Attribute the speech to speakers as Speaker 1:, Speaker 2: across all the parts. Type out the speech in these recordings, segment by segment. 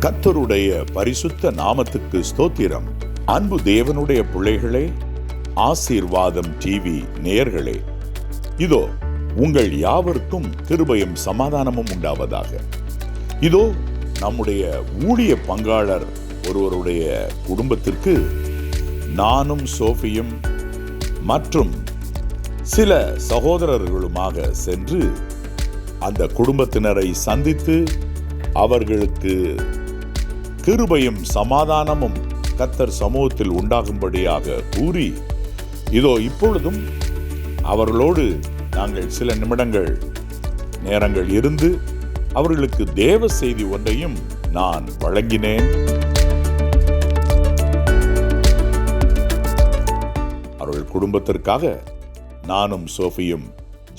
Speaker 1: கர்த்தருடைய பரிசுத்த நாமத்துக்கு ஸ்தோத்திரம். அன்பு தேவனுடைய பிள்ளைகளே, ஆசீர்வாதம் டிவி நேயர்களே, இதோ உங்கள் யாவருக்கும் கிருபையும் சமாதானமும் உண்டாவதாக. இதோ நம்முடைய ஊழிய பங்காளர் ஒருவருடைய குடும்பத்திற்கு நானும் சோஃபியும் மற்றும் சில சகோதரர்களுமாக சென்று அந்த குடும்பத்தினரை சந்தித்து அவர்களுக்கு கிருபையும் சமாதானமும் கர்த்தர் சமூகத்தில் உண்டாகும்படியாக கூறி, இதோ இப்பொழுதும் அவர்களோடு நாங்கள் சில நேரங்கள் இருந்து அவர்களுக்கு தேவ செய்தி ஒன்றையும் நான் வழங்கினேன். அவர்கள் குடும்பத்திற்காக நானும் சோஃபியும்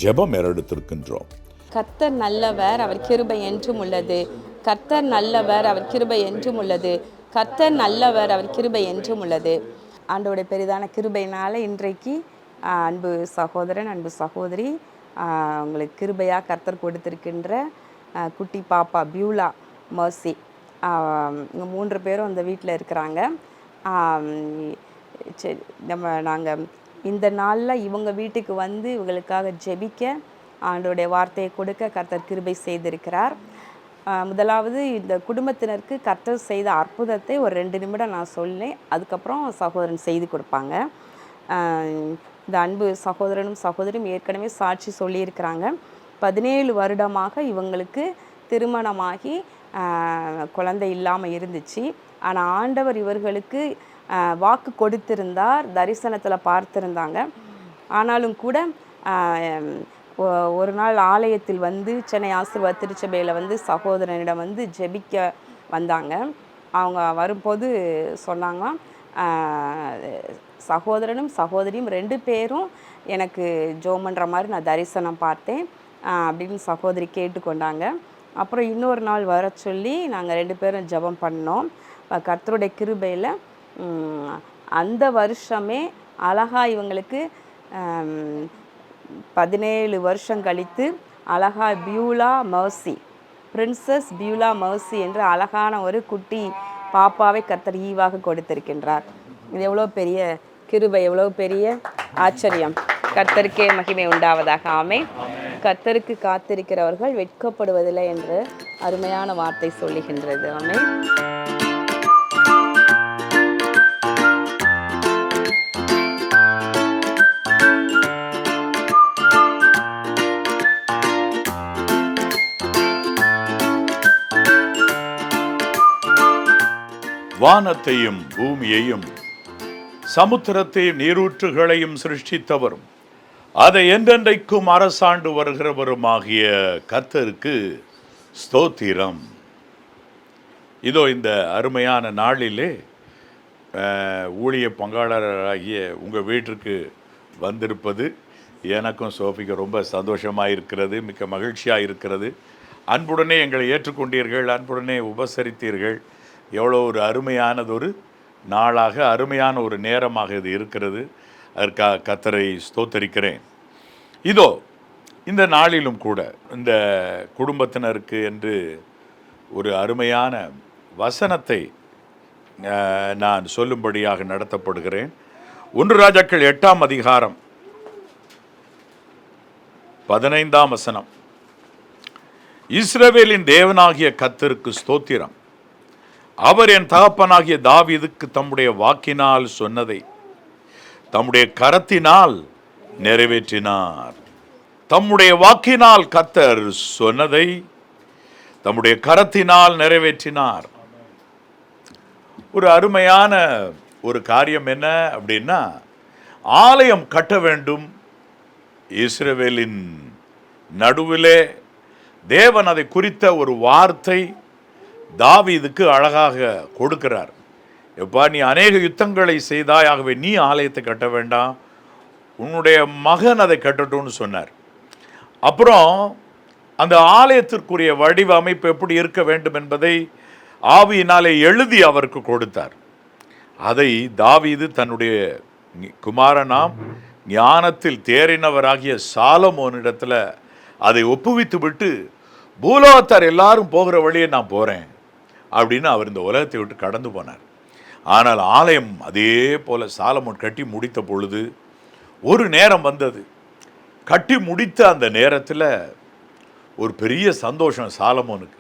Speaker 1: ஜெபம் ஏறெடுத்திருக்கின்றோம்.
Speaker 2: கர்த்தர் நல்லவர், அவர் கிருபை என்றும் உள்ளது. கர்த்தர் நல்லவர், அவர் கிருபை என்றும் உள்ளது. கர்த்தர் நல்லவர், அவர் கிருபை என்றும் உள்ளது. ஆண்டவருடைய பெரிதான கிருபையினால இன்றைக்கு அன்பு சகோதரன், அன்பு சகோதரி, உங்களுக்கு கிருபையாக கர்த்தர் கொடுத்திருக்கின்ற குட்டி பாப்பா பியூலா மர்சி, இங்கே 3 பேரும் அந்த வீட்டில் இருக்கிறாங்க. சரி, நாங்கள் இந்த நாளில் இவங்க வீட்டுக்கு வந்து இவங்களுக்காக ஜெபிக்க, ஆண்டவருடைய வார்த்தையை கொடுக்க கர்த்தர் கிருபை செய்திருக்கிறார். முதலாவது இந்த குடும்பத்தினருக்கு கர்த்தர் செய்த அற்புதத்தை ஒரு 2 நிமிடம் நான் சொல்லேன். அதுக்கப்புறம் சகோதரன் செய்து கொடுப்பாங்க. இந்த அன்பு சகோதரனும் சகோதரியும் ஏற்கனவே சாட்சி சொல்லியிருக்கிறாங்க. 17 வருடமாக இவங்களுக்கு திருமணமாகி குழந்தை இல்லாமல் இருந்துச்சு. ஆனால் ஆண்டவர் இவர்களுக்கு வாக்கு கொடுத்திருந்தார், தரிசனத்தில் பார்த்துருந்தாங்க. ஆனாலும் கூட ஒரு நாள் ஆலயத்தில் வந்து சென்னை ஆசீர்வாத் திருச்சபையில் வந்து சகோதரனிடம் வந்து ஜெபிக்க வந்தாங்க. அவங்க வரும்போது சொன்னாங்க, சகோதரனும் சகோதரியும் 2 பேரும் எனக்கு ஜெபம் பண்ணுற மாதிரி நான் தரிசனம் பார்த்தேன் அப்படின்னு சகோதரி கேட்டுக்கொண்டாங்க. அப்புறம் இன்னொரு நாள் வர சொல்லி நாங்கள் 2 பேரும் ஜெபம் பண்ணோம். கர்த்தருடைய கிருபையில் அந்த வருஷமே அழகா இவங்களுக்கு 17 வருஷம் கழித்து அழகா Beulah Mercy, princess Beulah Mercy என்ற அழகான ஒரு குட்டி பாப்பாவை கர்த்தர் ஈவாக கொடுத்திருக்கின்றார். இது எவ்வளோ பெரிய கிருபை, எவ்வளோ பெரிய ஆச்சரியம். கர்த்தருக்கே மகிமை உண்டாவதாக. ஆமென். கர்த்தருக்கு காத்திருக்கிறவர்கள் வெட்கப்படுவதில்லை என்று அருமையான வார்த்தை சொல்லுகின்றது. ஆமென்.
Speaker 1: வானத்தையும் பூமியையும் சமுத்திரத்தையும் நீரூற்றுகளையும் சிருஷ்டித்தவரும் அதை என்றென்றைக்கும் அரசாண்டு வருகிறவருமாகிய கர்த்தருக்கு ஸ்தோத்திரம். இதோ இந்த அருமையான நாளிலே ஊழிய பங்காளராகிய உங்கள் வீட்டிற்கு வந்திருப்பது எனக்கும் சோஃபிக்கு ரொம்ப சந்தோஷமாக இருக்கிறது, மிக்க மகிழ்ச்சியாக இருக்கிறது. அன்புடனே எங்களை ஏற்றுக்கொண்டீர்கள், அன்புடனே உபசரித்தீர்கள். எவ்வளோ ஒரு அருமையானதொரு நாளாக, அருமையான ஒரு நேரமாக இது இருக்கிறது. அதற்காக கர்த்தரை ஸ்தோத்தரிக்கிறேன். இதோ இந்த நாளிலும் கூட இந்த குடும்பத்தினருக்கு என்று ஒரு அருமையான வசனத்தை நான் சொல்லும்படியாக நடத்தப்படுகிறேன். 1 ராஜாக்கள் 8ஆம் அதிகாரம் 15ஆம் வசனம். இஸ்ரவேலின் தேவனாகிய கர்த்தருக்கு ஸ்தோத்திரம். அவர் என் தகப்பனாகிய தாவீதுக்கு தம்முடைய வாக்கினால் சொன்னதை தம்முடைய கரத்தினால் நிறைவேற்றினார். தம்முடைய வாக்கினால் கர்த்தர் சொன்னதை தம்முடைய கரத்தினால் நிறைவேற்றினார். ஒரு அருமையான ஒரு காரியம் என்ன அப்படின்னா, ஆலயம் கட்ட வேண்டும். இஸ்ரவேலின் நடுவிலே தேவன் அதை குறித்த ஒரு வார்த்தை தாவீதுக்கு அழகாக கொடுக்கிறார். எப்பா, நீ அநேக யுத்தங்களை செய்தாய், ஆகவே நீ ஆலயத்தை கட்ட வேண்டாம், உன்னுடைய மகன் அதை கட்டட்டும்னு சொன்னார். அப்புறம் அந்த ஆலயத்திற்குரிய வடிவமைப்பு எப்படி இருக்க வேண்டும் என்பதை ஆவியினாலே எழுதி அவருக்கு கொடுத்தார். அதை தாவீது தன்னுடைய குமாரனாம் ஞானத்தில் தேறினவராகிய சாலமோனிடத்தில் அதை ஒப்புவித்து விட்டு, பூலோகத்தார் எல்லாரும் போகிற வழியை நான் போகிறேன், அப்படின்னு அவர் இந்த உலகத்தை விட்டு கடந்து போனார். ஆனால் ஆலயம் அதே போல சாலமோன் கட்டி முடித்த பொழுது ஒரு நேரம் வந்தது. கட்டி முடித்த அந்த நேரத்தில் ஒரு பெரிய சந்தோஷம் சாலமோனுக்கு.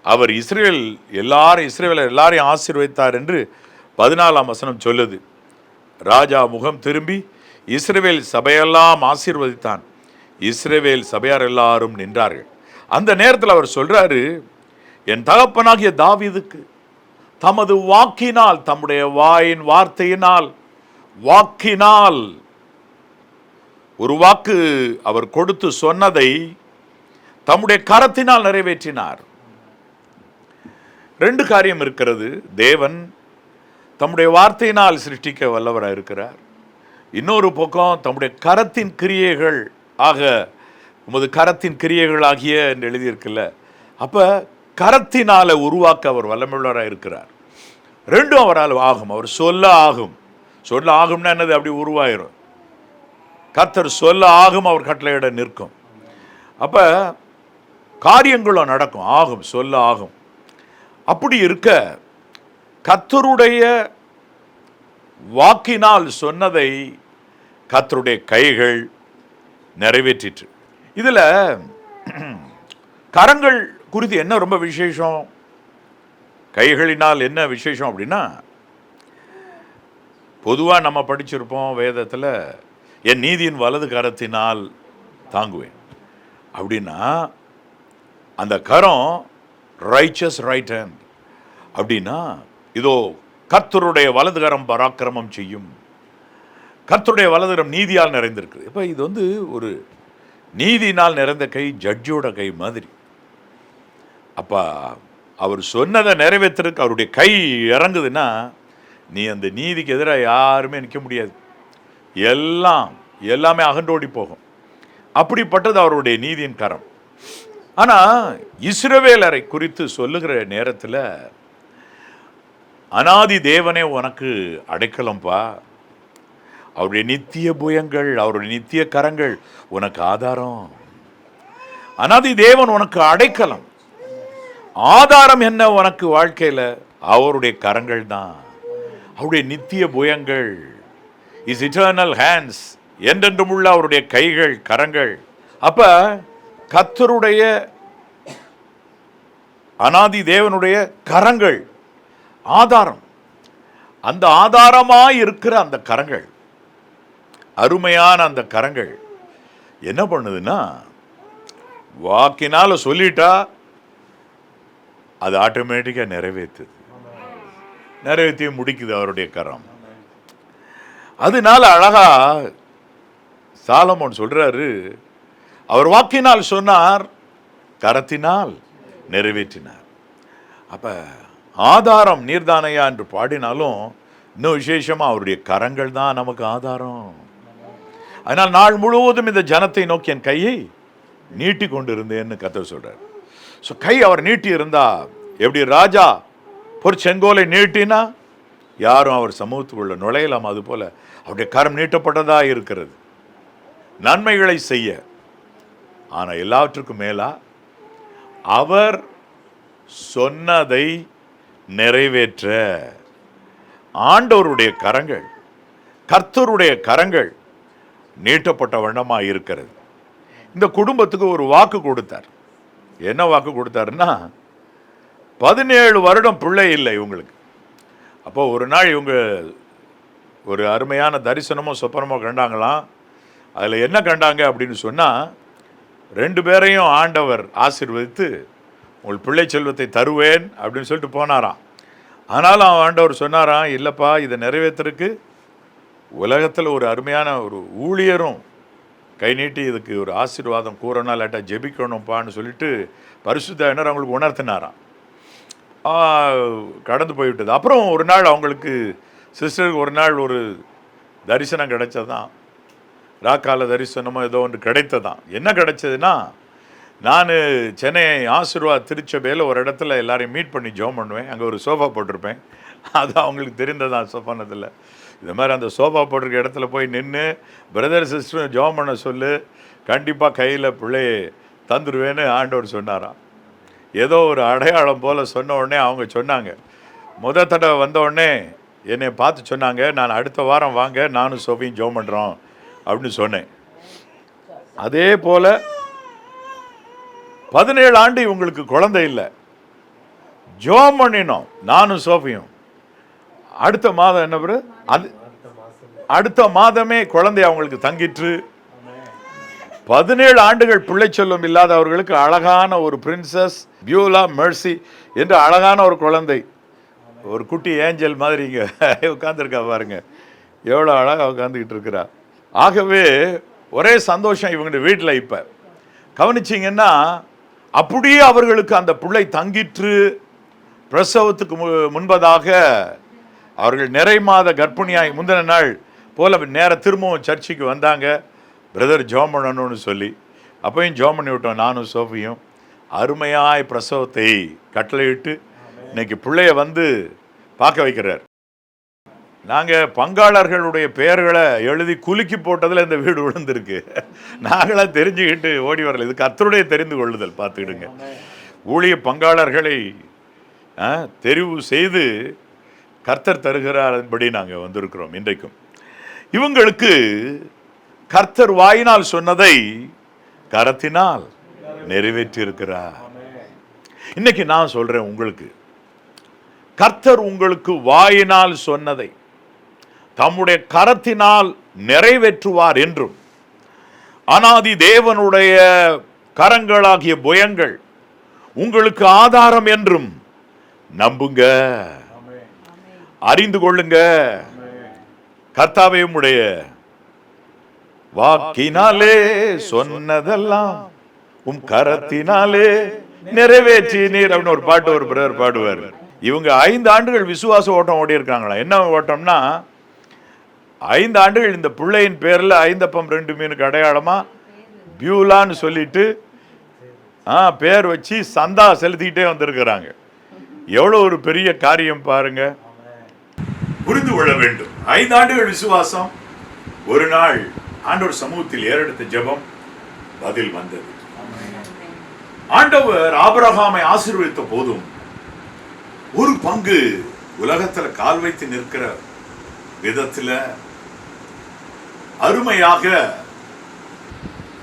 Speaker 1: அவர் இஸ்ரவேலர் எல்லாரையும் ஆசீர்வதித்தார் என்று 14ஆம் வசனம் சொல்லுது. ராஜா முகம் திரும்பி இஸ்ரவேல் சபையெல்லாம் ஆசீர்வதித்தான். இஸ்ரவேல் சபையார் எல்லாரும் நின்றார்கள். அந்த நேரத்தில் அவர் சொல்றாரு, என் தகப்பனாகிய தாவீதுக்கு தமது வாக்கினால், தம்முடைய வாயின் வார்த்தையினால், வாக்கினால் ஒரு வாக்கு அவர் கொடுத்து சொன்னதை தம்முடைய கரத்தினால் நிறைவேற்றினார். 2 காரியம் இருக்கிறது. தேவன் தம்முடைய வார்த்தையினால் சிருஷ்டிக்க வல்லவராக இருக்கிறார். இன்னொரு பக்கம் தம்முடைய கரத்தின் கிரியைகள் ஆக, உமது கரத்தின் கிரியைகள் ஆகிய என்று எழுதியிருக்குல்ல, அப்ப கரத்தினால உருவாக்க அவர் வல்லமையுள்ளவராக இருக்கிறார். 2 அவரால் ஆகும். அவர் சொல்ல ஆகும். சொல்ல ஆகும்னா என்னது? அப்படி உருவாயிரும். கர்த்தர் சொல்ல ஆகும், அவர் கட்டளையிட நிற்கும். அப்ப காரியங்களும் நடக்கும், ஆகும், சொல்ல ஆகும். அப்படி இருக்க கர்த்தருடைய வாக்கினால் சொன்னதை கர்த்தருடைய கைகள் நிறைவேற்றிற்று. இதுல கரங்கள் குறித்து என்ன ரொம்ப விசேஷம், கைகளினால் என்ன விசேஷம் அப்படின்னா, பொதுவா நம்ம படிச்சிருப்போம் வேதத்துல, என் நீதியின் வலது கரத்தினால் தாங்குவேன் அப்படின்னா, அந்த கரம் ரைச்சஸ் ரைட் ஹேண்ட் அப்படின்னா, இதோ கர்த்தருடைய வலது கரம் பராக்கிரமம் செய்யும், கர்த்தருடைய வலது கரம் நீதியால் நிறைந்திருக்கு. இப்போ இது ஒரு நீதியினால் நிறைந்த கை, ஜட்ஜோட கை மாதிரி. அப்ப அவர் சொன்னதை நிறைவேற்றுறதுக்கு அவருடைய கை இறங்குதுன்னா, நீ அந்த நீதிக்கு எதிராக யாருமே நிற்க முடியாது. எல்லாமே அகன்றோடி போகும். அப்படிப்பட்டது அவருடைய நீதியின் கரம். ஆனா இஸ்ரவேலரை குறித்து சொல்லுகிற நேரத்தில், அனாதி தேவனே உனக்கு அடைக்கலம்பா, அவருடைய நித்திய புயங்கள், அவருடைய நித்திய கரங்கள் உனக்கு ஆதாரம். அனாதி தேவன் உனக்கு அடைக்கலம். ஆதாரம் என்ன உனக்கு வாழ்க்கையில? அவருடைய கரங்கள் தான். அவருடைய நித்திய புயங்கள், இஸ் இட்டர்னல் ஹேண்ட்ஸ், என்றென்றும் உள்ள அவருடைய கைகள், கரங்கள். அப்ப கர்த்தருடைய அனாதி தேவனுடைய கரங்கள் ஆதாரம். அந்த ஆதாரமாய் இருக்கிற அந்த கரங்கள், அருமையான அந்த கரங்கள் என்ன பண்ணுதுன்னா, வாக்கினால சொல்லிட்டா அது ஆட்டோமேட்டிக்காக நிறைவேற்றி முடிக்குது அவருடைய கரம். அதனால அழகா சாலமோன் சொல்றாரு, அவர் வாக்கினால் சொன்னார், கரத்தினால் நிறைவேற்றினார். அப்ப ஆதாரம் நீர்தானையா என்று பாடினாலும் இன்னும் விசேஷமா அவருடைய கரங்கள் தான் நமக்கு ஆதாரம். அதனால் நாள் முழுவதும் இந்த ஜனத்தை நோக்கி என் கையை நீட்டி கொண்டு இருந்தேன்னு கர்த்தர் சொல்றார். ஸோ கை அவர் நீட்டி இருந்தா, எப்படி ராஜா பொற்செங்கோலை நீட்டினா யாரும் அவர் சமூகத்துக்குள்ள நுழையலாம், அது போல அவருடைய கரம் நீட்டப்பட்டதா இருக்கிறது நன்மைகளை செய்ய. ஆனா எல்லாவற்றுக்கும் மேலா அவர் சொன்னதை நிறைவேற்ற ஆண்டவருடைய கரங்கள், கர்த்தருடைய கரங்கள் நீட்டப்பட்ட வண்ணமா இருக்கிறது. இந்த குடும்பத்துக்கு ஒரு வாக்கு கொடுத்தார். என்ன வாக்கு கொடுத்தாருன்னா, 17 வருடம் பிள்ளை இல்லை இவங்களுக்கு. அப்போ ஒரு நாள் இவங்க ஒரு அருமையான தரிசனமோ சொப்பனமோ கண்டாங்களாம். அதில் என்ன கண்டாங்க அப்படின்னு சொன்னால், 2 பேரையும் ஆண்டவர் ஆசீர்வதித்து உங்கள் பிள்ளை செல்வத்தை தருவேன் அப்படின்னு சொல்லிட்டு போனாராம். ஆனாலும் ஆண்டவர் சொன்னாராம், இல்லைப்பா, இதை நிறைவேற்றுறதுக்கு உலகத்தில் ஒரு அருமையான ஒரு ஊழியரும் கை நீட்டி இதுக்கு ஒரு ஆசீர்வாதம் கூறணும், இல்லாட்டா ஜெபிக்கணும்ப்பான்னு சொல்லிட்டு பரிசுத்தர் அவங்களுக்கு உணர்த்தினாராம். கடந்து போய்விட்டது. அப்புறம் ஒரு நாள் அவங்களுக்கு சிஸ்டருக்கு ஒரு நாள் ஒரு தரிசனம் கிடைச்சதான், ராக்கால தரிசனமோ ஏதோ ஒன்று கிடைத்ததான். என்ன கிடைச்சதுன்னா, நான் சென்னை ஆசீர்வாத் திருச்சபையில் ஒரு இடத்துல எல்லாரையும் மீட் பண்ணி ஜெபம் பண்ணுவேன். அங்கே ஒரு சோஃபா போட்டிருப்பேன். அது அவங்களுக்கு தெரிந்ததான் சொப்பனத்தில். இந்த மாதிரி அந்த சோஃபா போட்டிருக்க இடத்துல போய் நின்று பிரதர் சிஸ்டர் ஜெபம் பண்ண சொல்லு, கண்டிப்பாக கையில் பிள்ளையை தந்துடுவேன்னு ஆண்டவர் சொன்னாராம். ஏதோ ஒரு அடையாளம் போல் சொன்ன உடனே அவங்க சொன்னாங்க, முத தடவை வந்த உடனே என்னை பார்த்து சொன்னாங்க, நான் அடுத்த வாரம் வாங்க, நானும் சோஃபியும் ஜெபம் பண்ணுறோம் அப்படின்னு சொன்னேன். அதே போல் 17 ஆண்டு இவங்களுக்கு குழந்தை இல்லை, ஜெபம் பண்ணினோம் நானும் சோஃபியும். அடுத்த மாதம் என்ன பேரு, அது அடுத்த மாதமே குழந்தை அவங்களுக்கு தங்கிற்று. 17 ஆண்டுகள் பிள்ளை செல்வம் இல்லாதவர்களுக்கு அழகான ஒரு பிரின்சஸ் பியூலா மெர்சி என்று அழகான ஒரு குழந்தை, ஒரு குட்டி ஏஞ்சல் மாதிரி இங்கே உட்காந்துருக்கா பாருங்க, எவ்வளோ அழகாக உட்காந்துக்கிட்டு இருக்கிறா. ஆகவே ஒரே சந்தோஷம் இவங்க வீட்டில். இப்போ கவனிச்சிங்கன்னா அப்படியே அவர்களுக்கு அந்த பிள்ளை தங்கிற்று. பிரசவத்துக்கு முன்பதாக அவர்கள் நிறை மாத கர்ப்பிணியாய் முந்தின நாள் போல திரும்பவும் சர்ச்சுக்கு வந்தாங்க, பிரதர் ஜெபம் பண்ணணும்னு சொல்லி. அப்பையும் ஜெபம் பண்ணி விட்டோம் நானும் சோஃபியும். அருமையாய் பிரசவத்தை கட்டளையிட்டு இன்னைக்கு பிள்ளைய வந்து பார்க்க வைக்கிறார். நாங்கள் பங்காளர்களுடைய பெயர்களை எழுதி குலுக்கி போட்டதில் இந்த வீடு விழுந்திருக்கு. நாங்களாம் தெரிஞ்சுக்கிட்டு ஓடி வரல. இது கர்த்தருடைய தெரிந்து கொள்ளுதல். பார்த்துக்கிடுங்க, ஊழிய பங்காளர்களை தெரிவு செய்து கர்த்தர் தருகிறார்படி நாங்கள் வந்திருக்கிறோம். இன்றைக்கும் இவங்களுக்கு கர்த்தர் வாயினால் சொன்னதை கரத்தினால் நிறைவேற்றி இருக்கிறார். இன்னைக்கு நான் சொல்றேன் உங்களுக்கு, கர்த்தர் உங்களுக்கு வாயினால் சொன்னதை தம்முடைய கரத்தினால் நிறைவேற்றுவார் என்றும், அனாதி தேவனுடைய கரங்களாகிய புயங்கள் உங்களுக்கு ஆதாரம் என்றும் நம்புங்க, அறிந்து கொள்ளுங்க. கர்த்தாவே உம்முடைய வாக்கினாலே சொன்னதெல்லாம் உம் கரத்தினாலே நிறைவேற்றி நீர் அப்படின்னு ஒரு பாட்டு ஒரு பிரதர் பாடுவார். இவங்க 5 ஆண்டுகள் விசுவாச ஓட்டம் ஓடி இருக்காங்களா. என்ன ஓட்டம்னா, 5 ஆண்டுகள் இந்த பிள்ளையின் பேரில் 5 அப்பம் 2 மீனுக்கு அடையாளமா பியூலான்னு சொல்லிட்டு பேர் வச்சு சந்தா செலுத்திக்கிட்டே வந்திருக்கிறாங்க. எவ்வளோ ஒரு பெரிய காரியம் பாருங்க. புரிந்து கொள்ள வேண்டும். 5 ஆண்டுகள் விசுவாசம். ஒரு நாள் ஆண்டவர் சமூகத்தில் ஏறெடுத்த ஜெபம் பதில் வந்தது. ஆண்டவர் ஆபிரகாமை ஆசீர்வதித்த போதும் ஒரு பங்கு உலகத்துல கால் வைத்து நிற்கிற விதத்துல அருமையாக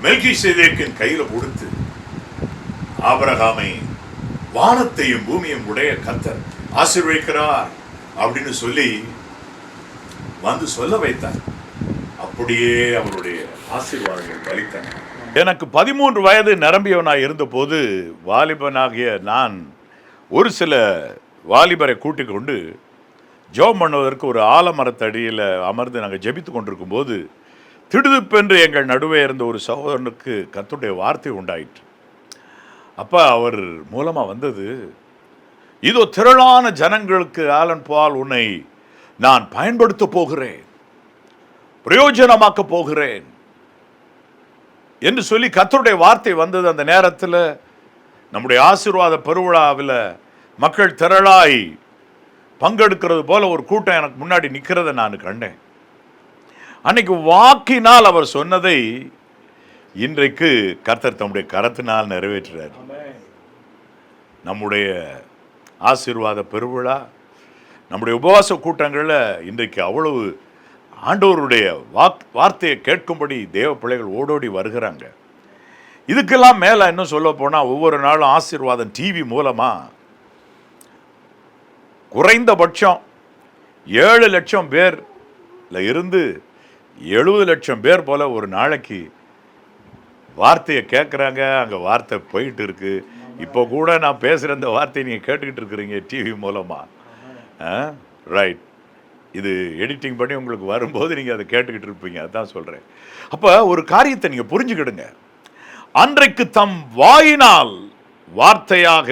Speaker 1: மெல்கிசேதேக்கின் கையில கொடுத்து ஆபிரகாமை வானத்தையும் பூமியும் உடைய கர்த்தர் ஆசீர்வதிக்கிறார் அப்படின்னு சொல்லி வந்து சொல்ல வைத்தார். அப்படியே அவருடைய ஆசீர்வாதங்கள் பலித்தன. எனக்கு 13 வயது நிரம்பியவனாய் இருந்த போது வாலிபனாகிய நான் ஒரு சில வாலிபரை கூட்டிக் கொண்டு ஜெபம் பண்ணுவதற்கு ஒரு ஆலமரத்தடியில் அமர்ந்து நாங்கள் ஜெபித்து கொண்டிருக்கும் போது திடுதிப்பென்று எங்கள் நடுவே இருந்த ஒரு சகோதரனுக்கு கர்த்தருடைய வார்த்தை உண்டாயிற்று. அப்போ அவர் மூலமாக வந்தது, இதோ திரளான ஜனங்களுக்கு ஆலன் பால் உன்னை நான் பயன்படுத்த போகிறேன், பிரயோஜனமாக்க போகிறேன் என்று சொல்லி கர்த்தருடைய வார்த்தை வந்தது. அந்த நேரத்தில் நம்முடைய ஆசீர்வாத பெருவிழாவில் மக்கள் திரளாய் பங்கெடுக்கிறது போல ஒரு கூட்டம் எனக்கு முன்னாடி நிற்கிறத நான் கண்டேன். அன்னைக்கு வாக்கினால் அவர் சொன்னதை இன்றைக்கு கர்த்தர் தம்முடைய கரத்தினால் நிறைவேற்றுறார். நம்முடைய ஆசீர்வாத பெருவிழா, நம்முடைய உபவாச கூட்டங்களில் இன்றைக்கு அவ்வளவு ஆண்டவருடைய வார்த்தையை கேட்கும்படி தேவ பிள்ளைகள் ஓடோடி வருகிறாங்க. இதுக்கெல்லாம் மேலே இன்னும் சொல்ல போனால் ஒவ்வொரு நாளும் ஆசீர்வாதம் டிவி மூலமாக குறைந்தபட்சம் 7 லட்சம் பேர்ல இருந்து 70 லட்சம் பேர் போல ஒரு நாளைக்கு வார்த்தையை கேட்குறாங்க. அங்கே வார்த்தை போயிட்டு இருக்கு. இப்போ கூட நான் பேசுகிற இந்த வார்த்தையை நீங்கள் கேட்டுக்கிட்டு இருக்கிறீங்க டிவி மூலமாக. ரைட், இது எடிட்டிங் பண்ணி உங்களுக்கு வரும்போது நீங்கள் அதை கேட்டுக்கிட்டு இருப்பீங்க. அதுதான் சொல்கிறேன். அப்போ ஒரு காரியத்தை நீங்கள் புரிஞ்சுக்கிடுங்க. அன்றைக்கு தம் வாயினால் வார்த்தையாக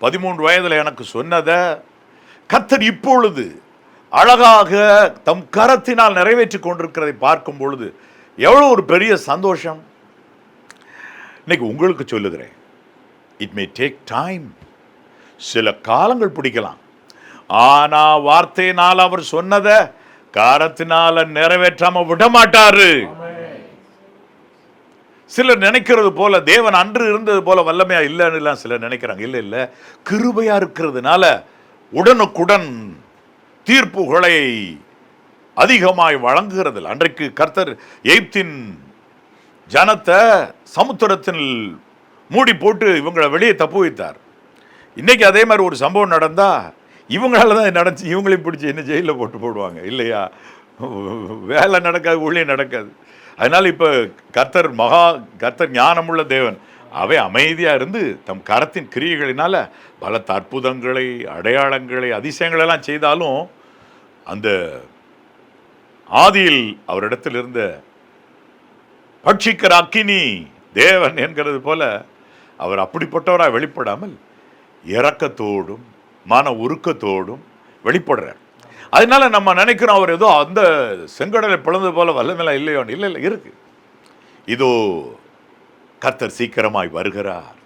Speaker 1: 13 வயதில் எனக்கு சொன்னதை கர்த்தர் இப்பொழுது அழகாக தம் கரத்தினால் நிறைவேற்றி கொண்டிருக்கிறதை பார்க்கும் பொழுது எவ்வளோ ஒரு பெரிய சந்தோஷம். இன்னைக்கு உங்களுக்கு சொல்லுகிறேன், இட் மே டேக் டைம், சில காலங்கள் பிடிக்கலாம். ஆனா வார்த்தையினால் அவர் சொன்னதை கரத்தினால நிறைவேற்றாம விட மாட்டாரு. சிலர் நினைக்கிறது போல தேவன் அன்று இருந்தது போல வல்லமையா இல்லைன்னு சிலர் நினைக்கிறாங்க. இல்லை இல்லை, கிருபையா இருக்கிறதுனால உடனுக்குடன் தீர்ப்புகளை அதிகமாய் வழங்குகிறது. அன்றைக்கு கர்த்தர் எகிப்தின் ஜனத்தை சமுத்திரத்தில் மூடி போட்டு இவங்களை வெளியே தப்பு வைத்தார். இன்னைக்கு அதே மாதிரி ஒரு சம்பவம் நடந்தா இவங்களால தான் நடந்துச்சு, இவங்களையும் பிடிச்சி என்ன ஜெயிலில் போடுவாங்க இல்லையா? வேலை நடக்காது, ஊழியம் நடக்காது. அதனால இப்போ கர்த்தர் ஞானமுள்ள தேவன். அவை அமைதியாக இருந்து தம் கரத்தின் கிரியைகளினால பலத்த அற்புதங்களை, அடையாளங்களை, அதிசயங்களெல்லாம் செய்தாலும் அந்த ஆதியில் அவரிடத்தில் இருந்த பட்சிக்கிற அக்கினி தேவன் என்கிறது போல அவர் அப்படிப்பட்டவராக வெளிப்படாமல் இரக்கத்தோடும் மன உருக்கத்தோடும் வெளிப்படுறார். அதனால நம்ம நினைக்கிறோம் அவர் ஏதோ அந்த செங்கடலை பிளந்தது போல வல்லமையெல்லாம் இல்லையோ. இல்லை இல்லை, இருக்கு. இதோ கர்த்தர் சீக்கிரமாய் வருகிறார்.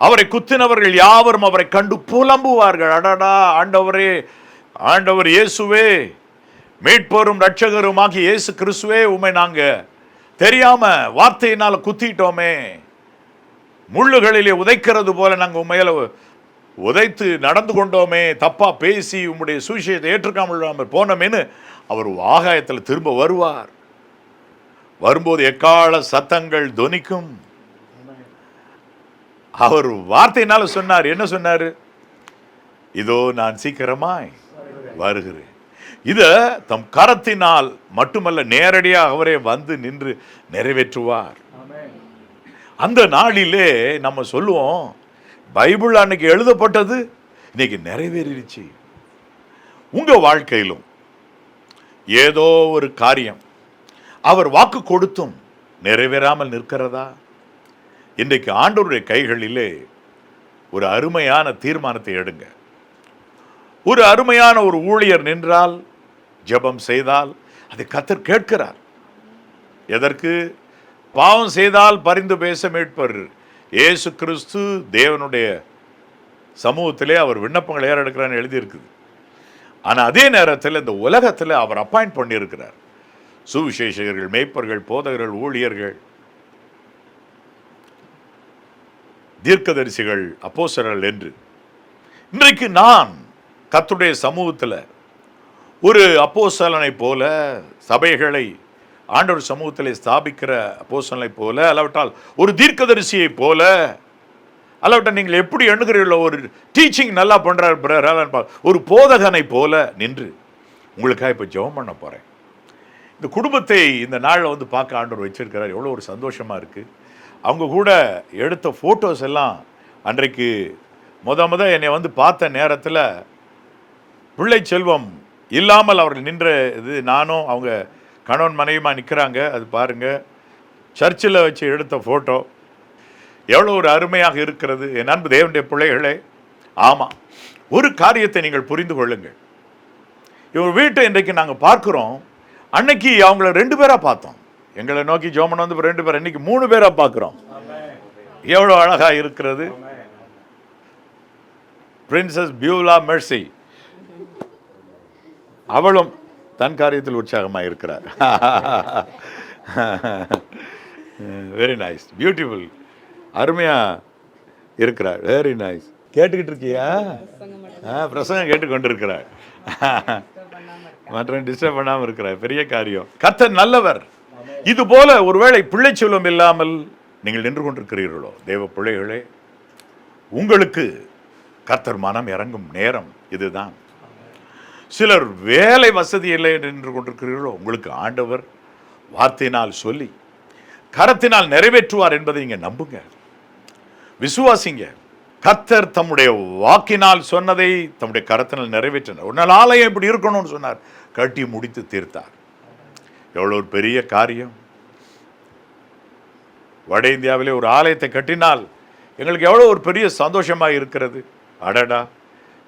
Speaker 1: அவரை குத்தினவர்கள் யாவரும் அவரை கண்டு புலம்புவார்கள். அடடா, ஆண்டவரே, ஆண்டவர் இயேசுவே, மீட்பரும் ரட்சகருமாகி இயேசு கிறிஸ்துவே, உம்மை நாங்க தெரியாம வார்த்தையினால குத்திட்டோமே, முள்ளுகளிலே உதைக்கிறது போல நாங்கள் உண்மையில உதைத்து நடந்து கொண்டோமே, தப்பா பேசி உம்முடைய சுவிசேஷத்தை ஏற்றுக்காமல் போனோமேன்னு அவர் ஆகாயத்தில் திரும்ப வருவார். வரும்போது எக்கால சத்தங்கள் தொனிக்கும். அவர் வார்த்தையினால சொன்னார். என்ன சொன்னார்? இதோ நான் சீக்கிரமாய் வருகிறேன். இத தம் கரத்தினால் மட்டுமல்ல, நேரடியாக அவரே வந்து நின்று நிறைவேற்றுவார். அந்த நாளிலே நம்ம சொல்லுவோம், பைபிள் அன்னைக்கு எழுதப்பட்டது இன்னைக்கு நிறைவேறிடுச்சு. உங்க வாழ்க்கையிலும் ஏதோ ஒரு காரியம் அவர் வாக்கு கொடுத்தும் நிறைவேறாமல் நிற்கிறதா? இன்றைக்கு ஆண்டவருடைய கைகளிலே ஒரு அருமையான தீர்மானத்தை எடுங்க. ஒரு அருமையான ஒரு ஊழியர் நின்றால், ஜெபம் செய்தால் அதை கர்த்தர் கேட்கிறார். எதற்கு? பாவம் செய்தால் பரிந்து பேச மீட்பர் இயேசு கிறிஸ்து தேவனுடைய சமூகத்திலே அவர் விண்ணப்பங்களை ஏறெடுக்கிறான்னு எழுதியிருக்குது. ஆனால் அதே நேரத்தில் இந்த உலகத்தில் அவர் அப்பாயிண்ட் பண்ணியிருக்கிறார் சுவிசேஷகர்கள், மேய்ப்பர்கள், போதகர்கள், ஊழியர்கள், தீர்க்கதரிசிகள், அப்போஸ்தலர்கள் என்று. இன்றைக்கு நான் கர்த்தருடைய சமூகத்தில் ஒரு அப்போஸ்தலனை போல, சபைகளை ஆண்டவர் சமூகத்திலே ஸ்தாபிக்கிற அப்போஸ்தலனை போல, அல்லாவிட்டால் ஒரு தீர்க்கதரிசியை போல, அல்லாவிட்டால் நீங்கள் எப்படி எண்ணுகிறீர்களோ ஒரு டீச்சிங் நல்லா பண்றார் ஒரு போதகனை போல நின்று உங்களுக்காக இப்போ ஜெபம் பண்ண போறேன். இந்த குடும்பத்தை இந்த நாளில் வந்து பார்க்க ஆண்டவர் வச்சிருக்கிறார். எவ்வளோ ஒரு சந்தோஷமா இருக்கு. அவங்க கூட எடுத்த ஃபோட்டோஸ் எல்லாம் அன்றைக்கு முத என்னை வந்து பார்த்த நேரத்தில் பிள்ளை செல்வம் இல்லாமல் அவர்கள் நின்ற இது, நானும் அவங்க கணவன் மனைவிமா நிற்கிறாங்க. அது பாருங்க, சர்ச்சில் வச்சு எடுத்த ஃபோட்டோ எவ்வளோ ஒரு அருமையாக இருக்கிறது. என் அன்பு தேவனுடைய பிள்ளைகளே, ஆமாம், ஒரு காரியத்தை நீங்கள் புரிந்து கொள்ளுங்கள். இவர் வீட்டை இன்றைக்கு நாங்கள் பார்க்குறோம். அன்னைக்கு அவங்கள 2 பேராக பார்த்தோம். எங்களை நோக்கி ஜோமன் வந்து 2 பேர், இன்னைக்கு 3 பேராக பார்க்குறோம். எவ்வளோ அழகா இருக்கிறது. பிரின்சஸ் பியூலா மெர்சி, அவளும் தன் காரியத்தில் உற்சாகமாக இருக்கிறார். வெரி நைஸ், பியூட்டிஃபுல், அருமையா இருக்கிறார். Very nice. கேட்டுக்கிட்டு இருக்கியா? பிரசங்கம் கேட்டுக்கொண்டு இருக்கிறார். மற்ற டிஸ்டர்ப் பண்ணாமல் இருக்கிறார். பெரிய காரியம். கர்த்தர் நல்லவர். இது போல ஒருவேளை பிள்ளை செல்வம் இல்லாமல் நீங்கள் நின்று கொண்டிருக்கிறீர்களோ, தேவ பிள்ளைகளே, உங்களுக்கு கர்த்தர் மனம் இறங்கும் நேரம் இதுதான். சிலர் வேலை வசதி இல்லை நின்று கொண்டிருக்கிறீர்களோ, உங்களுக்கு ஆண்டவர் வார்த்தையினால் சொல்லி கரத்தினால் நிறைவேற்றுவார் என்பதை நீங்க நம்புங்க, விசுவாசிங்க. கர்த்தர் தம்முடைய வாக்கினால் சொன்னதை தம்முடைய கரத்தினால் நிறைவேற்றினார். ஒரு நாள் ஆலயம் இப்படி இருக்கணும்னு சொன்னார், கட்டி முடித்து தீர்த்தார். எவ்வளோ ஒரு பெரிய காரியம். வட இந்தியாவிலே ஒரு ஆலயத்தை கட்டினால் எங்களுக்கு எவ்வளோ ஒரு பெரிய சந்தோஷமாக இருக்கிறது. அடடா,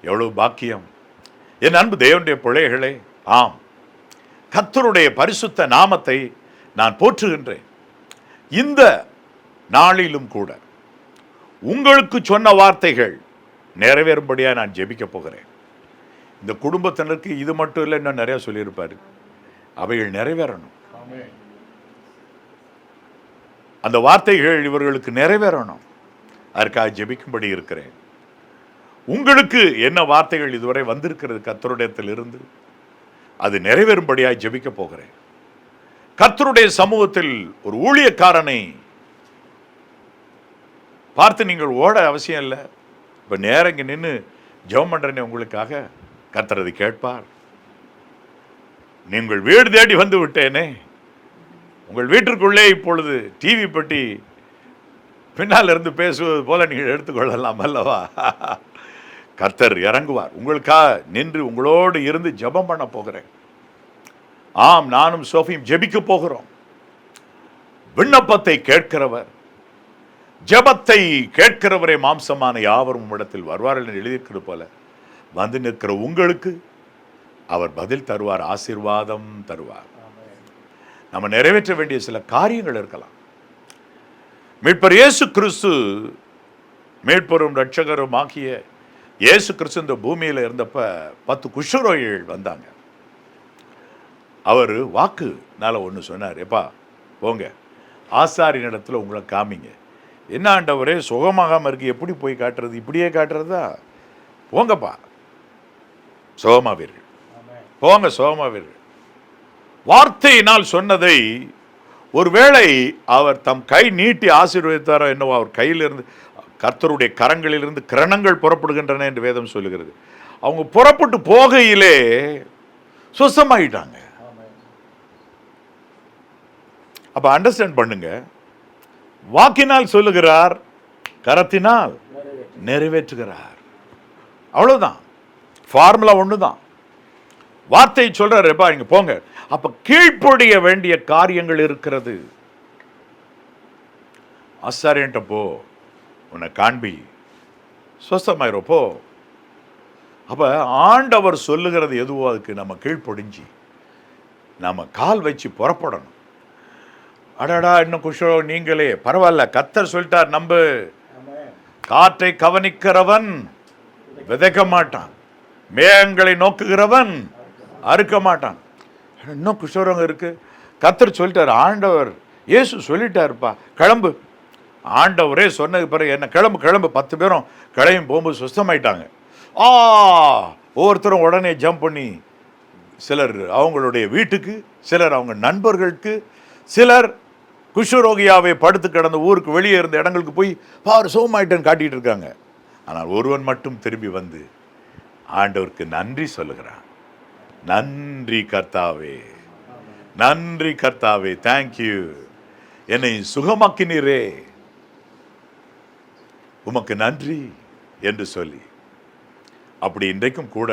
Speaker 1: எவ்வளோ பாக்கியம். என் அன்பு தேவனுடைய பிள்ளைகளே, ஆம், கர்த்தருடைய பரிசுத்த நாமத்தை நான் போற்றுகின்றேன். இந்த நாளிலும் கூட உங்களுக்கு சொன்ன வார்த்தைகள் நிறைவேறும்படியாக நான் ஜெபிக்க போகிறேன். இந்த குடும்பத்தினருக்கு இது மட்டும் இல்லை, இன்னும் நிறைய சொல்லியிருப்பாரு. அவைகள் நிறைவேறணும். அந்த வார்த்தைகள் இவர்களுக்கு நிறைவேறணும். அதற்காக ஜெபிக்கும்படி இருக்கிறேன். உங்களுக்கு என்ன வார்த்தைகள் இதுவரை வந்திருக்கிறது கர்த்தருடையத்திலிருந்து, அது நிறைவேறும்படியாய் ஜெபிக்க போகிறேன். கர்த்தருடைய சமூகத்தில் ஒரு ஊழியக்காரனை பார்த்து நீங்கள் ஓட அவசியம் இல்லை. இப்போ நேரம் இங்கே நின்று ஜெபம் பண்றேனே உங்களுக்காக, கர்த்தர் அதை கேட்பார். நீங்கள் வீடு தேடி வந்து விட்டேனே, உங்கள் வீட்டிற்குள்ளே இப்பொழுது டிவி பெட்டி பின்னால் இருந்து பேசுவது போல நீங்கள் எடுத்துக்கொள்ளலாம் அல்லவா? கர்த்தர் இறங்குவார். உங்களுக்காக நின்று உங்களோடு இருந்து ஜெபம் பண்ண போகிறேன். ஆம், நானும் சோஃபியும் ஜெபிக்க போகிறோம். விண்ணப்பத்தை கேட்கிறவர், ஜெபத்தை கேட்கிறவரே மாம்சமான யாவரும் உம்மிடத்தில் வருவார்கள் என்று எழுதியிருக்கிறது போல வந்து நிற்கிற உங்களுக்கு அவர் பதில் தருவார், ஆசீர்வாதம் தருவார். நம்ம நிறைவேற்ற வேண்டிய சில காரியங்கள் இருக்கலாம். மீட்பர் இயேசு கிறிஸ்து, மீட்பரும் இரட்சகரும் ஆகிய இயேசு கிறிஸ்து இந்த பூமியில் இருந்தப்ப 10 குஷ்டரோகிகள் வந்தாங்க. அவர் வாக்குனால ஒன்று சொன்னார், எப்பா போங்க ஆசாரின் இடத்துல உங்களை காமிங்க. என்ன ஆண்டவரே, சுகமாகாமல் இருக்கு, எப்படி போய் காட்டுறது, இப்படியே காட்டுறதா? போங்கப்பா, சுகமாவீர்கள், போங்க சுகமாவீர்கள். வார்த்தையினால் சொன்னதை ஒருவேளை அவர் தம் கை நீட்டி ஆசீர்வதித்தாரோ என்னவோ, அவர் கையிலிருந்து, கர்த்தருடைய கரங்களிலிருந்து கிரணங்கள் புறப்படுகின்றன என்று வேதம் சொல்லுகிறது. அவங்க புறப்பட்டு போகையிலே சுத்தமாயிட்டாங்க. அப்ப அண்டர்ஸ்டாண்ட் பண்ணுங்க, வாக்கினால் சொல்லுகிறார், கரத்தினால் நிறைவேற்றுகிறார். அவ்வளவுதான், ஃபார்முலா ஒண்ணுதான். வார்த்தை சொல்றாரு, எப்பா இங்க போங்க. அப்ப கீழ்ப்படிய வேண்டிய காரியங்கள் இருக்கிறது. ஆசாரியன்ட்ட போ, உன்னை காண்பி, சுஸ்தமாயிரும் போ. அப்ப ஆண்டவர் சொல்லுகிறது எதுவோ அதுக்கு நம்ம கீழ்ப்படிஞ்சு நம்ம கால் வச்சு புறப்படணும். அடடா, இன்னும் குஷோ நீங்களே பரவாயில்ல, கர்த்தர் சொல்லிட்டார் நம்பு. காற்றை கவனிக்கிறவன் விதைக்க மாட்டான், மேகங்களை நோக்குகிறவன் அறுக்க மாட்டான். இன்னும் குஷோரங்க இருக்கு, கர்த்தர் சொல்லிட்டார், ஆண்டவர் இயேசு சொல்லிட்டாருப்பா, கிளம்பு. ஆண்டவரே சொன்னது பிறகு என்ன, கிளம்பு கிளம்பு. 10 பேரும் கிளம்பி போகும்போது சுத்தமாயிட்டாங்க. ஒவ்வொருத்தரும் உடனே ஜம்ப் பண்ணி, சிலர் அவங்களுடைய வீட்டுக்கு, சிலர் அவங்க நண்பர்களுக்கு, சிலர் குஷ்டரோகியாவை படுத்து கிடந்த ஊருக்கு வெளியே இருந்த இடங்களுக்கு போய் பாரு சோமாயிட்டேன்னு காட்டிட்டு இருக்காங்க. ஆனால் ஒருவன் மட்டும் திரும்பி வந்து ஆண்டவருக்கு நன்றி சொல்லுகிறான். நன்றி கர்த்தாவே, நன்றி கர்த்தாவே, தேங்க்யூ, என்னை சுகமாக்கினீரே, உமக்கு நன்றி என்று சொல்லி. அப்படி இன்றைக்கும் கூட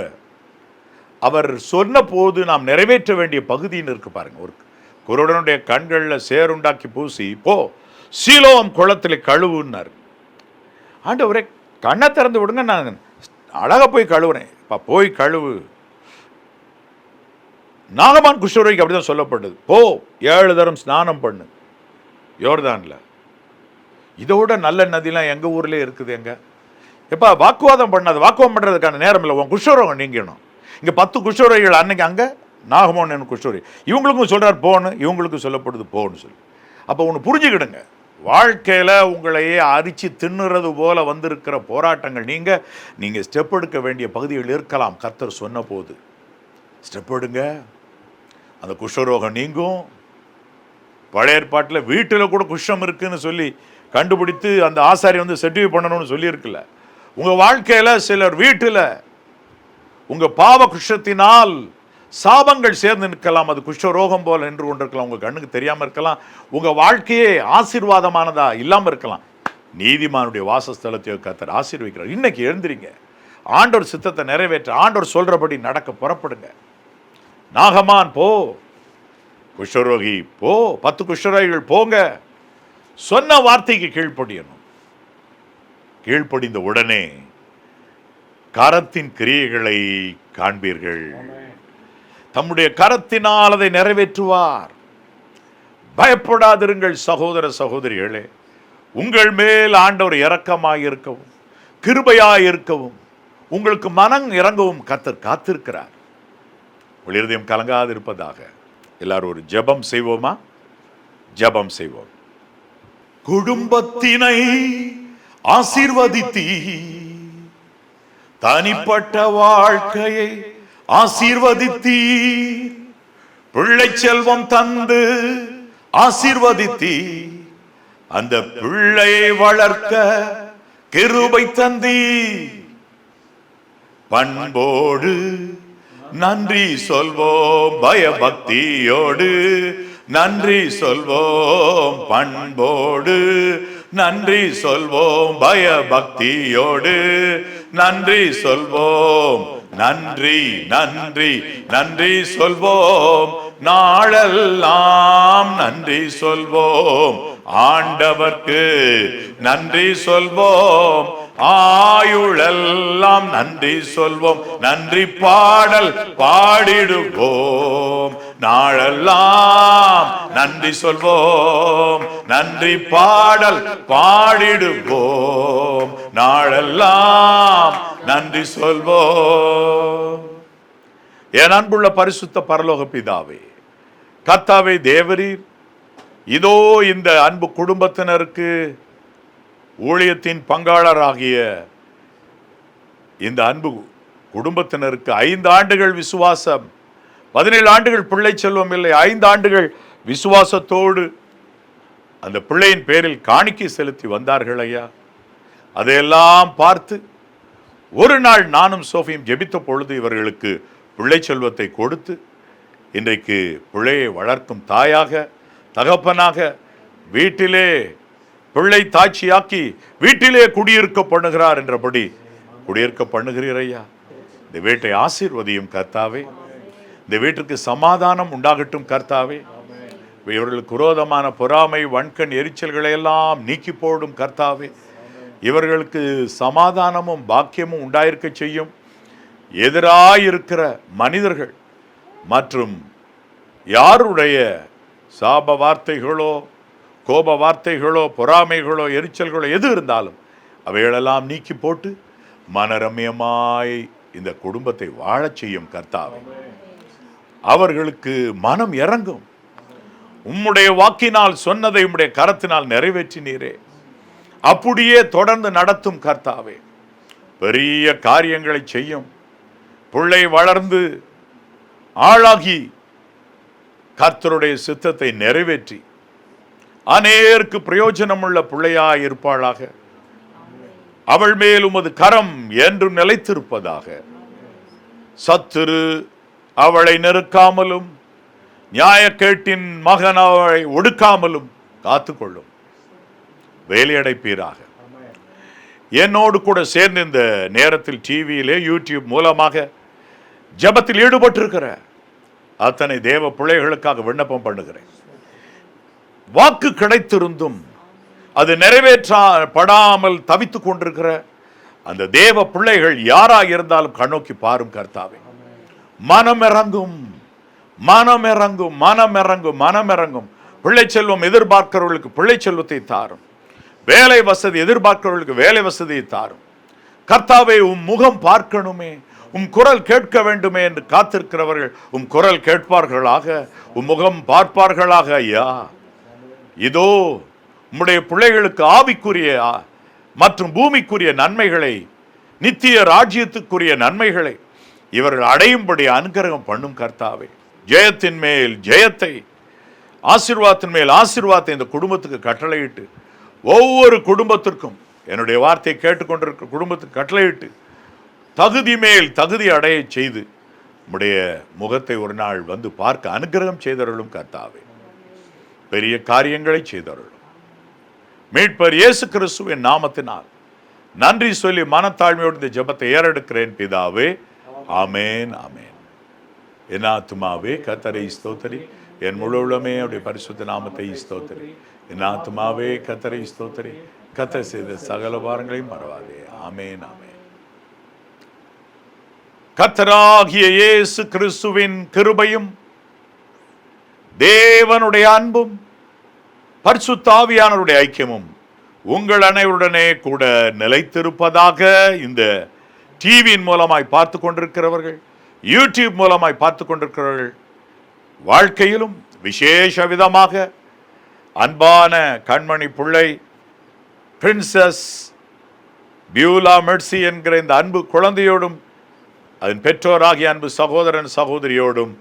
Speaker 1: அவர் சொன்ன போது நாம் நிறைவேற்ற வேண்டிய பகுதின்னு இருக்கு பாருங்க. ஒரு குருடனுடைய கண்களில் சேருண்டாக்கி பூசி, போ சீலோம் குளத்தில் கழுவுன்னார். ஆண்டவரே கண்ணை திறந்து விடுங்க, நான் அழகா போய் கழுவுறேன். போய் கழுவு. நாகமான் குஷ்டரோகிக்கு அப்படிதான் சொல்லப்பட்டது, போ 7 தரம் ஸ்நானம் பண்ணு யோர்தான்ல. இதோட நல்ல நதிலாம் எங்க ஊர்லயே இருக்குது. எங்க எப்பா வாக்குவாதம் பண்ணாது, வாக்குவாதம் பண்றதுக்கான நேரம் இல்லை. உன் குஷ்டரோகம் நீங்கணும். இங்க 10 குஷ்டரோகிகள் அன்னைக்கு அங்க நாகமோன் குஷ்டரோகி, இவங்களுக்கும் சொல்றார் போன்னு, இவங்களுக்கும் சொல்லப்படுது போன்னு சொல்லி. அப்போ ஒன்று புரிஞ்சுக்கிடுங்க, வாழ்க்கையில் உங்களையே அரிச்சு தின்னுறது போல வந்திருக்கிற போராட்டங்கள் நீங்க ஸ்டெப் எடுக்க வேண்டிய பகுதிகள் இருக்கலாம். கர்த்தர் சொன்ன போது ஸ்டெப் எடுங்க, அந்த குஷ்டரோகம் நீங்கும். பழைய ஏற்பாட்டில் வீட்டில் கூட குஷ்டம் இருக்குன்னு சொல்லி கண்டுபிடித்து அந்த ஆசாரி வந்து செட்டில் பண்ணணும்னு சொல்லியிருக்குல்ல. உங்கள் வாழ்க்கையில் சிலர் வீட்டில் உங்கள் பாவ குஷ்டத்தினால் சாபங்கள் சேர்ந்து நிற்கலாம். அது குஷ்டரோகம் போல நின்று கொண்டிருக்கலாம், உங்கள் கண்ணுக்கு தெரியாமல் இருக்கலாம். உங்கள் வாழ்க்கையே ஆசீர்வாதமானதா இல்லாமல் இருக்கலாம். நீதிமானுடைய வாசஸ்தலத்தை கர்த்தர் ஆசீர்வதிக்கிறார். இன்னைக்கு எழுந்திரிங்க, ஆண்டவர் சித்தத்தை நிறைவேற்ற, ஆண்டவர் சொல்றபடி நடக்க புறப்படுங்க. நாகமான் போ, குஷ்டரோகி போ, 10 குஷ்டரோகிகள் போங்க, சொன்ன வார்த்தைக்கு கீழ்ப்படியணும். கீழ்ப்படிந்த உடனே கரத்தின் கிரியைகளை காண்பீர்கள். தம்முடைய கரத்தினால் அதை நிறைவேற்றுவார். பயப்படாதிருங்கள் சகோதர சகோதரிகளே, உங்கள் மேல் ஆண்டவர் இரக்கமாயிருக்கவும் கிருபையாயிருக்கவும் உங்களுக்கு மனம் இறங்கவும் கர்த்தர் காத்திருக்கிறார். உங்கள் இருதயம் கலங்காதிருப்பதாக. எல்லாரும் ஒரு ஜெபம் செய்வோமா? ஜெபம் செய்வோம். குடும்பத்தினை ஆசீர்வதித்தீ, தனிப்பட்ட வாழ்க்கையை ஆசீர்வதித்தீ, பிள்ளை செல்வம் தந்து ஆசீர்வதித்தீ, அந்த பிள்ளையை வளர்க்க கிருபை தந்தீ. பண்போடு நன்றி சொல்வோம், பயபக்தியோடு நன்றி சொல்வோம், பண்போடு நன்றி சொல்வோம், பயபக்தியோடு நன்றி சொல்வோம், நன்றி நன்றி நன்றி சொல்வோம், நாளெல்லாம் நன்றி சொல்வோம், ஆண்டவர்க்கு நன்றி சொல்வோம், ஆயுளெல்லாம் நன்றி சொல்வோம், நன்றி பாடல் பாடிடுவோம், நாளெல்லாம் நன்றி சொல்வோம், நன்றி பாடல் பாடிடுவோம், நாளெல்லாம் நன்றி சொல்வோம். என் அன்புள்ள பரிசுத்த பரலோக பிதாவே, கர்த்தாவே தேவரீர், இதோ இந்த அன்பு குடும்பத்தினருக்கு ஊழியத்தின் பங்காளராகிய இந்த அன்பு குடும்பத்தினருக்கு 5 ஆண்டுகள் விசுவாசம், 17 ஆண்டுகள் பிள்ளை செல்வம் இல்லை, 5 ஆண்டுகள் விசுவாசத்தோடு அந்த பிள்ளையின் பேரில் காணிக்கை செலுத்தி வந்தார்கள் ஐயா. அதையெல்லாம் பார்த்து ஒரு நாள் நானும் சோஃபியும் ஜெபித்த பொழுது இவர்களுக்கு பிள்ளை செல்வத்தை கொடுத்து இன்றைக்கு பிள்ளையை வளர்க்கும் தாயாக, தகப்பனாக, வீட்டிலே பிள்ளை தாட்சியாக்கி வீட்டிலே குடியிருக்க பண்ணுகிறார் என்றபடி குடியிருக்க பண்ணுகிறீர் ஐயா. இந்த வீட்டை ஆசீர்வதியும் கர்த்தாவே, இந்த வீட்டிற்கு சமாதானம் உண்டாகட்டும் கர்த்தாவே. இவர்களுக்கு விரோதமான பொறாமை, வன்கண், எரிச்சல்களை எல்லாம் நீக்கி போடும் கர்த்தாவே. இவர்களுக்கு சமாதானமும் பாக்கியமும் உண்டாயிருக்க செய்யும். எதிராயிருக்கிற மனிதர்கள் மற்றும் யாருடைய சாப வார்த்தைகளோ, கோப வார்த்தைகளோ, பொறாமைகளோ, எரிச்சல்களோ எது இருந்தாலும் அவைகளெல்லாம் நீக்கி போட்டு மனரம்யமாய் இந்த குடும்பத்தை வாழச் செய்யும் கர்த்தாவே. அவர்களுக்கு மனம் இறங்கும். உம்முடைய வாக்கினால் சொன்னதை உம்முடைய கரத்தினால் நிறைவேற்றினீரே, அப்படியே தொடர்ந்து நடத்தும் கர்த்தாவே. பெரிய காரியங்களை செய்யும். பிள்ளை வளர்ந்து ஆளாகி கர்த்தருடைய சித்தத்தை நிறைவேற்றி அநேருக்கு பிரயோஜனமுள்ள பிள்ளையாய் இருப்பாளாக. அவள் மேல் உமது கரம் என்று நிலைத்திருப்பதாக. சத்துரு அவளை நெருக்காமலும் நியாயக்கேட்டின் மகன் அவளை ஒடுக்காமலும் காத்துக்கொள்ளும். வேலையடைப்பீராக. என்னோடு கூட சேர்ந்து இந்த நேரத்தில் டிவியிலே, யூடியூப் மூலமாக ஜெபத்தில் ஈடுபட்டிருக்கிற அத்தனை தேவ பிள்ளைகளுக்காக விண்ணப்பம் பண்ணுகிறேன். வாக்கு கிடைத்திருந்தும் அது நிறைவேற்றப்படாமல் தவித்துக் கொண்டிருக்கிற அந்த தேவ பிள்ளைகள் யாராக இருந்தாலும் கண்ணோக்கி பாரும் கர்த்தாவே. மனம் இறங்கும், மனம் இறங்கும், மனம் இறங்கும், மனம் இறங்கும். பிள்ளை செல்வம் எதிர்பார்க்கிறவர்களுக்கு பிள்ளை செல்வத்தை தாரும். வேலை வசதி எதிர்பார்க்கிறவர்களுக்கு வேலை வசதியை தாரும் கர்த்தாவே. உம் முகம் பார்க்கணுமே, உம் குரல் கேட்க வேண்டுமே என்று காத்திருக்கிறவர்கள் உம் குரல் கேட்பார்களாக, உம் முகம் பார்ப்பார்களாக ஐயா. இதோ உம்முடைய பிள்ளைகளுக்கு ஆவிக்குரிய மற்றும் பூமிக்குரிய நன்மைகளை, நித்திய ராஜ்யத்துக்குரிய நன்மைகளை இவர்கள் அடையும்படி அனுகிரகம் பண்ணும் கர்த்தாவே. ஜெயத்தின் மேல் ஜெயத்தை, ஆசீர்வாதத்தின் மேல் ஆசீர்வாதத்தை இந்த குடும்பத்துக்கு கட்டளையிட்டு, ஒவ்வொரு குடும்பத்திற்கும் என்னுடைய வார்த்தையை கேட்டுக்கொண்டிருக்கிற குடும்பத்துக்கு கட்டளையிட்டு தகுதி மேல் தகுதி அடைய செய்து உம்முடைய முகத்தை ஒரு நாள் வந்து பார்க்க அனுகிரகம் செய்தவர்களும் கர்த்தாவே. பெரிய காரியங்களை செய்தவர்களும் மீட்பர் இயேசு கிறிஸ்துவின் நாமத்தினால் நன்றி சொல்லி மனத்தாழ்மையோடு இந்த ஜெபத்தை ஏறெடுக்கிறேன் பிதாவே. ஆமேன், ஆமேன். என் ஆத்துமாவே கர்த்தரை ஸ்தோத்திரி, என் முழு உள்ளமே அவருடைய பரிசுத்த நாமத்தை ஸ்தோத்திரி. என் ஆத்துமாவே கர்த்தரை ஸ்தோத்திரி, கர்த்தர் செய்த சகல வாரங்களையும் மறவாதே. ஆமேன், ஆமேன். கர்த்தராகிய இயேசு கிறிஸ்துவின் கிருபையும் தேவனுடைய அன்பும் பரிசுத்த ஆவியானவருடைய ஐக்கியமும் உங்கள் அனைவருடனே கூட நிலைத்திருப்பதாக. இந்த டிவியின் மூலமாய் பார்த்து கொண்டிருக்கிறவர்கள், யூடியூப் மூலமாய் பார்த்து கொண்டிருக்கிறவர்கள் வாழ்க்கையிலும் விசேஷ விதமாக அன்பான கண்மணி பிள்ளை பிரின்சஸ் பியூலா மெர்சி என்கிற இந்த அன்பு குழந்தையோடும் அதன் பெற்றோராகிய அன்பு சகோதரன் சகோதரியோடும்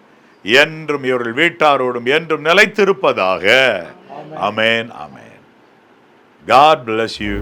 Speaker 1: என்றும் இவர்கள் வீட்டாரோடும் என்றும் நிலைத்திருப்பதாக. ஆமென், ஆமென். God bless you.